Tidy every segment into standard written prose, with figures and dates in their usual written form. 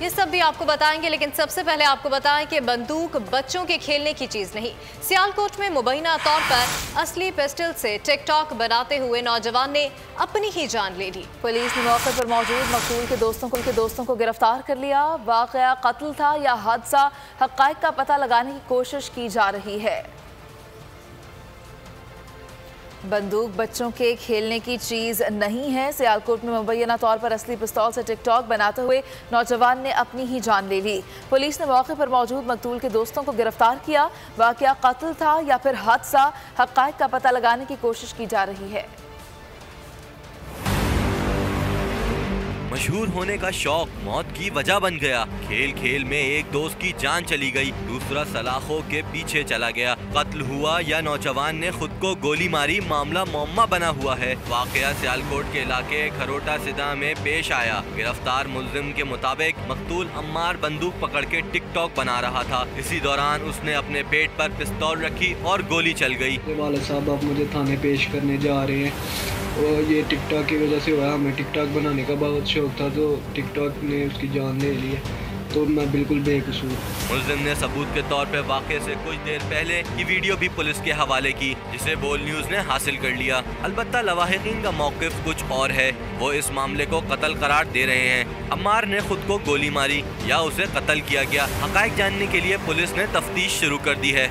ये सब भी आपको बताएंगे, लेकिन सबसे पहले आपको बताएं कि बंदूक बच्चों के खेलने की चीज नहीं। सियालकोट में मुबैना तौर पर असली पिस्टल से टिकटॉक बनाते हुए नौजवान ने अपनी ही जान ले ली। पुलिस ने मौके पर मौजूद मकतूल के दोस्तों को गिरफ्तार कर लिया। वाकया कत्ल था या हादसा, हक़ाइक़ का पता लगाने की कोशिश की जा रही है। बंदूक बच्चों के खेलने की चीज नहीं है। सियालकोट में मुबैना तौर पर असली पिस्तौल से टिकटॉक बनाते हुए नौजवान ने अपनी ही जान ले ली। पुलिस ने मौके पर मौजूद मकतूल के दोस्तों को गिरफ्तार किया। वाकया कत्ल था या फिर हादसा, हक़ाइक़ का पता लगाने की कोशिश की जा रही है। मशहूर होने का शौक मौत की वजह बन गया। खेल खेल में एक दोस्त की जान चली गई, दूसरा सलाखों के पीछे चला गया। कत्ल हुआ या नौजवान ने खुद को गोली मारी, मामला मुअम्मा बना हुआ है। वाकया सियालकोट के इलाके खरोटा सिदा में पेश आया। गिरफ्तार मुल्जिम के मुताबिक मकतूल अम्मार बंदूक पकड़ के टिकटॉक बना रहा था। इसी दौरान उसने अपने पेट पर पिस्तौल रखी और गोली चल गई। वाले साहब आप मुझे थाने पेश करने जा रहे हैं और ये टिकटॉक की वजह से हुआ। हमें टिकटॉक बनाने का बहुत शौक था, तो टिकटॉक ने उसकी जान ले ली है, तो मैं बिल्कुल बेकसूर। मुल्जिम ने सबूत के तौर पर वाक़े से कुछ देर पहले की वीडियो भी पुलिस के हवाले की, जिसे बोल न्यूज़ ने हासिल कर लिया। अलबत्ता लवाहिकीन का मौक़िफ़ कुछ और है। वो इस मामले को कत्ल करार दे रहे हैं। अम्मार ने खुद को गोली मारी या उसे कत्ल किया गया, हक़ाइक़ जानने के लिए पुलिस ने तफ्तीश शुरू कर दी है।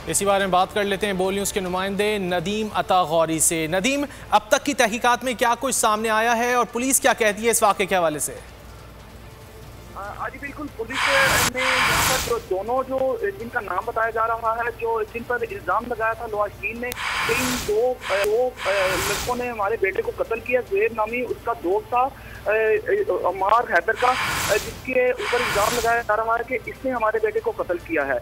इसी बारे में बात कर लेते हैं बोल न्यूज़ के नुमाइंदे नदीम अता गौरी से। नदीम, अब तक की तहकीकात में क्या कुछ सामने आया है और पुलिस क्या कहती है इस वाक़े के हवाले से? जी बिल्कुल, पुलिस ने यहाँ पर दोनों जो जिनका नाम बताया जा रहा है, जो जिन पर इल्ज़ाम लगाया था लवाहिकीन ने, इन दो लड़कों ने हमारे बेटे को कत्ल किया। ज़ुहैर नामी उसका दोस्त था अम्मार हैदर का, जिसके ऊपर इल्ज़ाम लगाया जा रहा है कि इसने हमारे बेटे को कत्ल किया है।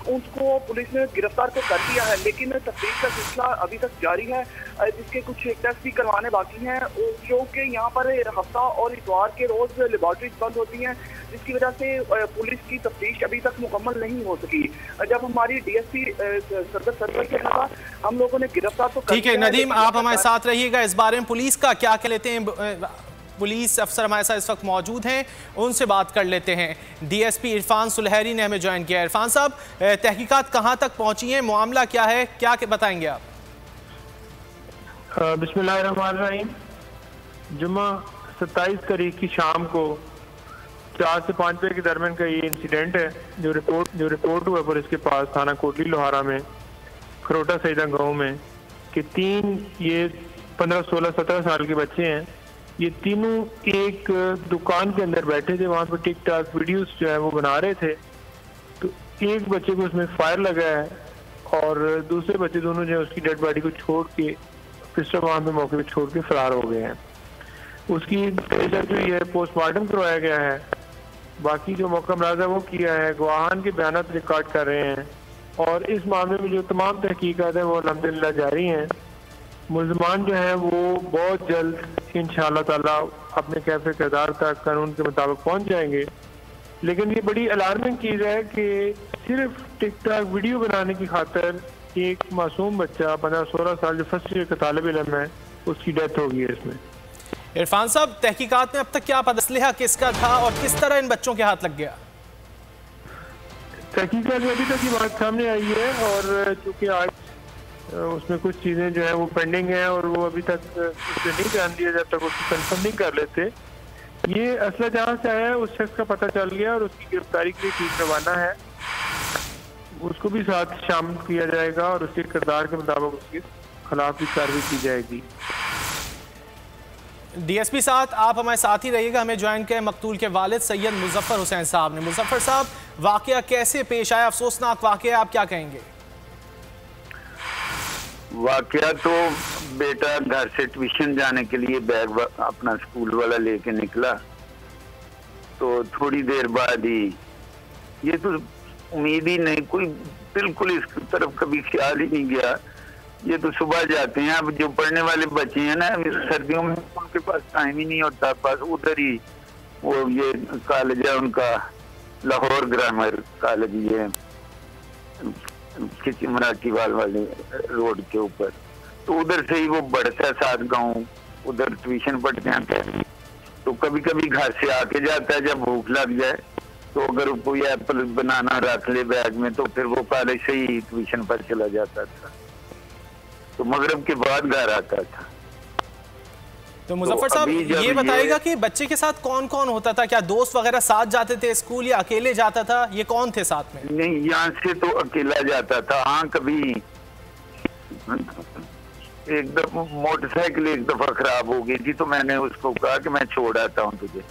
उसको पुलिस ने गिरफ्तार तो कर लिया है, लेकिन तफ्तीश का सिलसिला अभी तक जारी है, जिसके कुछ टेस्ट भी करवाने बाकी हैं, क्योंकि यहाँ पर हफ्ता और इतवार के रोज़ लेबॉर्ट्रीज बंद होती हैं, जिसकी वजह से पुलिस की तफ्तीश अभी तक मुकम्मल नहीं हो सकी। जब हमारी DSP सरवर के अलावा हम लोगों ने गिरफ्तार तो ठीक है नदीम, आप हमारे साथ रहिएगा। इस बारे में पुलिस का क्या कह लेते हैं? पुलिस अफसर हमारे साथ इस वक्त मौजूद हैं, उनसे बात कर लेते हैं। DSP इरफान सुलहरी ने हमें ज्वाइन किया। इरफान साहब, तहकीकात कहाँ तक पहुँची हैं, मामला क्या है, क्या बताएंगे आप? बिस्मिल्लाहिर्रहमानिर्रहीम। जुम्मा 27 तारीख की शाम को 4 से 5 बजे के दरमियान का ये इंसिडेंट है जो रिपोर्ट हुआ पुलिस के पास थाना कोटली लोहारा में खरोटा सईदा गाँव में कि 3 ये 15, 16, 17 साल के बच्चे हैं। ये तीनों एक दुकान के अंदर बैठे थे, वहाँ पर टिकटॉक वीडियोस जो है वो बना रहे थे। तो एक बच्चे को उसमें फायर लगा है और दूसरे बच्चे दोनों जो है उसकी डेड बॉडी को छोड़ के पिस्टल वहाँ पे मौके पे छोड़ के फरार हो गए हैं। उसकी जो है पोस्टमार्टम करवाया गया है। बाकी जो मौका मराजा वो किया है, गवाहान के बयान रिकॉर्ड कर रहे हैं और इस मामले में जो तमाम तहकीकात है वो अल्हम्दुलिल्लाह जारी हैं। मुल्ज़मान जो है वो बहुत जल्द इंशाअल्लाह ताला अपने कैफ़े किरदार तक कानून के मुताबिक पहुंच जाएंगे। लेकिन ये बड़ी अलार्मिंग चीज़ है कि सिर्फ टिकटॉक वीडियो बनाने की खातर एक मासूम बच्चा 15-16 साल जो फर्स्ट ईयर का तालिब इल्म है उसकी डेथ हो गई है इसमें। इरफान साहब, तहकीकात में अब तक क्या पता असलहा किसका था और किस तरह इन बच्चों के हाथ लग गया? तहकीकात में अभी तक ये बात सामने आई है और चूँकि आज उसमें कुछ चीज़ें जो है वो पेंडिंग है और वो अभी तक उसे नहीं जान दिया जब तक उसको कंफर्म नहीं कर लेते। ये असला जहाँ से आया है उस शख्स का पता चल गया और उसकी गिरफ्तारी के लिए टीम रवाना है। उसको भी साथ शामिल किया जाएगा और उसके किरदार के मुताबिक उसके खिलाफ भी कार्रवाई की जाएगी। DSP साहब, आप हमारे साथ ही रहिएगा। हमें ज्वाइन किया मकतूल के वालिद सैयद मुजफ्फर हुसैन साहब ने। मुजफ्फर साहब, वाकया कैसे पेश आया? अफसोसनाक वाकया, आप क्या कहेंगे? वाकया तो बेटा घर से ट्यूशन जाने के लिए बैग अपना स्कूल वाला लेके निकला, तो थोड़ी देर बाद ही ये तो उम्मीद ही नहीं, कोई बिल्कुल इसकी तरफ कभी ख्याल ही नहीं गया। ये तो सुबह जाते हैं। अब जो पढ़ने वाले बच्चे हैं ना, सर्दियों में उनके पास टाइम ही नहीं होता, बस उधर ही वो ये कॉलेज है उनका, लाहौर ग्रामर कॉलेज, ये मराकीवाल वाले रोड के ऊपर, तो उधर से ही वो बढ़ता है 7 गाँव, उधर ट्यूशन पढ़ते हैं। तो कभी कभी घर से आके जाता है जब भूख लग जाए, तो अगर कोई एप्पल बनाना रख ले बैग में तो फिर वो पहले से ही ट्यूशन पर चला जाता था, तो मगरिब के बाद घर आता था। तो मुजफ्फर साहब ये बताइएगा कि बच्चे के साथ कौन कौन होता था? क्या दोस्त वगैरह साथ जाते थे स्कूल या अकेले जाता था? ये कौन थे साथ में? नहीं, यहाँ से तो अकेला जाता था। हाँ, कभी एक दफा मोटरसाइकिल एक दफा खराब हो गई थी तो मैंने उसको कहा कि मैं छोड़ आता हूँ तुझे,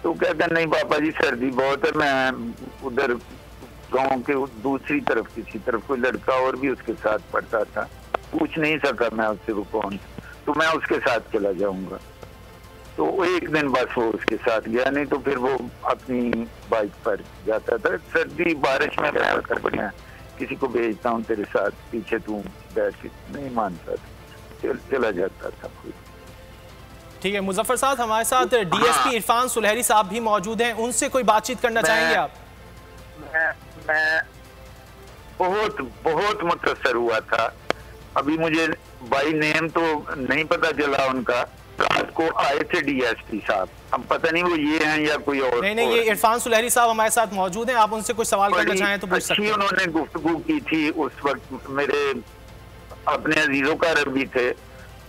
तो कहता नहीं पापा जी सर्दी बहुत है, मैं उधर गांव के दूसरी तरफ किसी तरफ कोई लड़का और भी उसके साथ पढ़ता था, पूछ नहीं सका मैं उससे वो कौन, तो मैं उसके साथ चला जाऊंगा। तो एक दिन बस वो उसके साथ गया, नहीं तो फिर वो अपनी बाइक पर जाता था। सर्दी बारिश में मैं बढ़िया किसी को भेजता हूँ तेरे साथ, पीछे तू बैठ के, नहीं मानता था, चला जाता था। ठीक है मुजफ्फर साहब, हमारे साथ डीएसपी इरफान सुलहरी साहब भी मौजूद हैं, उनसे कोई बातचीत करना चाहेंगे आप? मैं बहुत बहुत मुतासर हुआ था। अभी मुझे बाई नेम तो नहीं पता चला उनका, रात को आए थे डीएसपी साहब, अब पता नहीं वो ये हैं या कोई और। नहीं, ये इरफान सुलहरी साहब हमारे साथ मौजूद हैं, आप उनसे कुछ सवाल करना चाहें तो पूछ सकते हैं। उन्होंने गुफ्तगू की थी उस वक्त, मेरे अपने अजीजों का रब भी थे,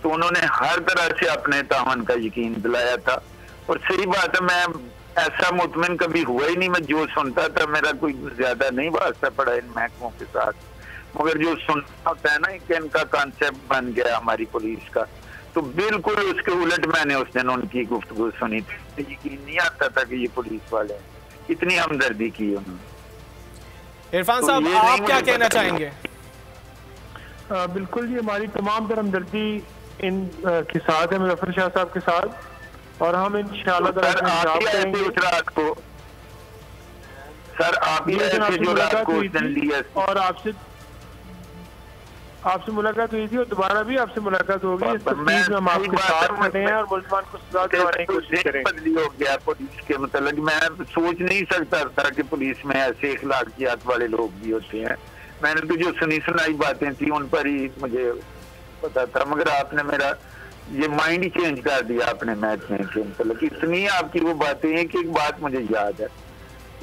तो उन्होंने हर तरह से अपने तावन का यकीन दिलाया था। और सही बात है, मैं ऐसा मुतमिन कभी हुआ ही नहीं, मैं जो सुनता था, मेरा कोई ज्यादा नहीं वास्ता पड़ा इन महकमों के साथ, मगर जो सुनना होता है ना कि इनका कॉन्सेप्ट बन गया हमारी पुलिस का, तो बिल्कुल उसके उलट मैंने उस दिन उनकी गुफ्तगू सुनी थी, यकीन नहीं आता था कि ये पुलिस वाले हैं, इतनी हमदर्दी की उन्होंने। इरफान साहब आप क्या कहना चाहेंगे? बिल्कुल जी, हमारी तमाम तर हमदर्दी इन के साथ है, मुजफ्फर शाह साहब के साथ, और हम इंशाअल्लाह सर आप ही आए थे उस रात को, सर आप ही आए थे जो रात को उस दिन लिया, और आपसे मुलाकात हुई थी और दोबारा भी आपसे मुलाकात होगी। इस तस्वीर में हम आपके साथ खड़े हैं और मुसलमान को सजा दिलाने की कोशिश करेंगे। बदली हो गया पुलिस के मतलब, मैं सोच नहीं सकता था कि पुलिस में ऐसे इखलाकियात वाले लोग भी होते हैं। मैंने तो जो सुनी सुनाई बातें थी उन पर ही मुझे पता था, मगर आपने मेरा ये माइंड ही चेंज कर दिया अपने मैच में के मतलब, इतनी आपकी वो बातें हैं कि एक बात मुझे याद है,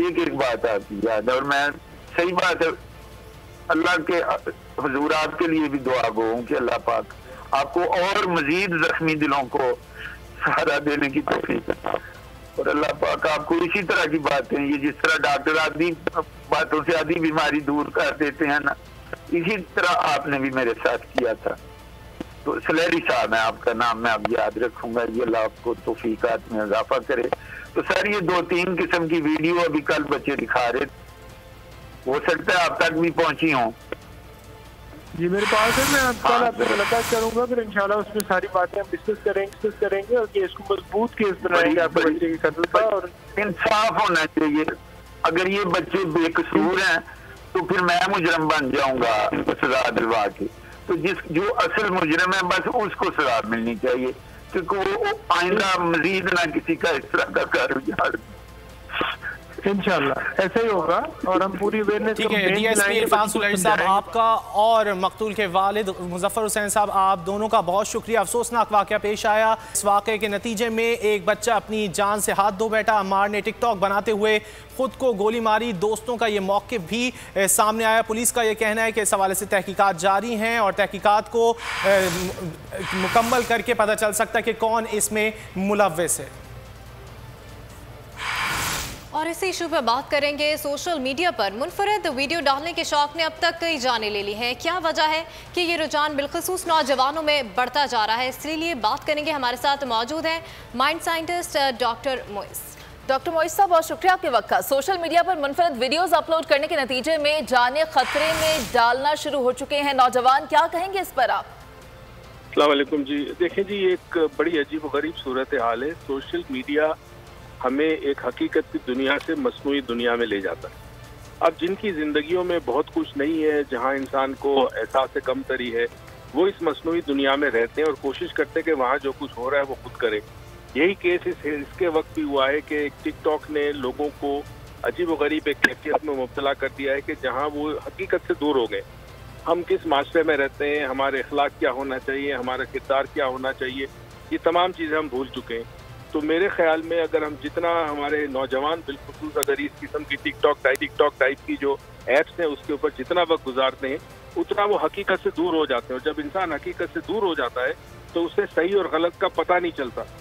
एक बात आपकी याद है, और मैं सही बात है अल्लाह के हुजूर आपके लिए भी दुआ गो हूँ कि अल्लाह पाक आपको और मजीद जख्मी दिलों को सहारा देने की तौफीक देता, और अल्लाह पाक आपको इसी तरह की बातें, ये जिस तरह डॉक्टर आदि बातों से आदि बीमारी दूर कर देते हैं ना, इसी तरह आपने भी मेरे साथ किया था। तो सुलहरी साहब है आपका नाम, मैं अब याद रखूंगा, ये अल्लाह आपको तौफीकात में इजाफा करे। तो सर ये 2-3 किस्म की वीडियो अभी कल बच्चे दिखा रहे, हो सकता है आप तक भी पहुंची हो जी मेरे पास है, मैं कल आपसे मुलाकात करूंगा, फिर इंशाल्लाह उसमें सारी बातें हम डिस्कस करेंगे और केस को मजबूत केस बनाएंगे आपके बच्चे के कत्ल का, और इंसाफ होना चाहिए। अगर ये बच्चे बेकसूर हैं तो फिर मैं मुजरम बन जाऊंगा इनको सजा दिलवा के, तो जो असल मुजरम है बस उसको सजा मिलनी चाहिए, क्योंकि वो आइंदा मजीद ना किसी का इस तरह का कारोबार। इंशाल्लाह ऐसा ही होगा, और हम पूरी अवेयरनेस। ठीक है डीएसपी इरफान सुलहरी साहब आपका और मकतूल के वालिद मुजफ्फर हुसैन साहब आप दोनों का बहुत शुक्रिया। अफसोसनाक वाक़या पेश आया, इस वाक़े के नतीजे में एक बच्चा अपनी जान से हाथ धो बैठा, अम्मार ने टिकटॉक बनाते हुए खुद को गोली मारी। दोस्तों का ये मौक़िफ़ भी सामने आया। पुलिस का ये कहना है कि इस हवाले से तहकीकात जारी हैं और तहकीकात को मुकम्मल करके पता चल सकता है कि कौन इसमें मुलव्विस है। और इसी इशू पर बात करेंगे। सोशल मीडिया पर मुनफरिद वीडियो डालने के शौक ने अब तक कई जानें ले ली हैं। क्या वजह है कि ये रुझान बिलखुसूस नौजवानों में बढ़ता जा रहा है, इसलिए बात करेंगे। हमारे साथ मौजूद हैं mind scientist doctor Moiz. Doctor Moiz साहब बहुत शुक्रिया आपके वक्त का। सोशल मीडिया पर मुनफरिद वीडियोस अपलोड करने के नतीजे में जानें खतरे में डालना शुरू हो चुके हैं नौजवान, क्या कहेंगे इस पर आप? अस्सलाम वालेकुम जी। देखें जी, एक बड़ी अजीब व गरीब सूरत हाल है। सोशल मीडिया हमें एक हकीकत की दुनिया से मस्नूई दुनिया में ले जाता है। अब जिनकी ज़िंदगियों में बहुत कुछ नहीं है, जहां इंसान को एहसास कमतरी है, वो इस मस्नूई दुनिया में रहते हैं और कोशिश करते हैं कि वहाँ जो कुछ हो रहा है वो खुद करें। यही केस इसके वक्त भी हुआ है कि टिकटॉक ने लोगों को अजीब व गरीब एक कैफियत में मुब्तला कर दिया है कि जहाँ वो हकीकत से दूर हो गए। हम किस माशरे में रहते हैं, हमारे अखलाक क्या होना चाहिए, हमारा किरदार क्या होना चाहिए, ये तमाम चीज़ें हम भूल चुके हैं। तो मेरे ख्याल में अगर हम जितना हमारे नौजवान बिलखुसूस अगर इस किस्म की टिकटॉक टाइप की जो ऐप्स हैं उसके ऊपर जितना वक्त गुजारते हैं उतना वो हकीकत से दूर हो जाते हैं, और जब इंसान हकीकत से दूर हो जाता है तो उसे सही और गलत का पता नहीं चलता।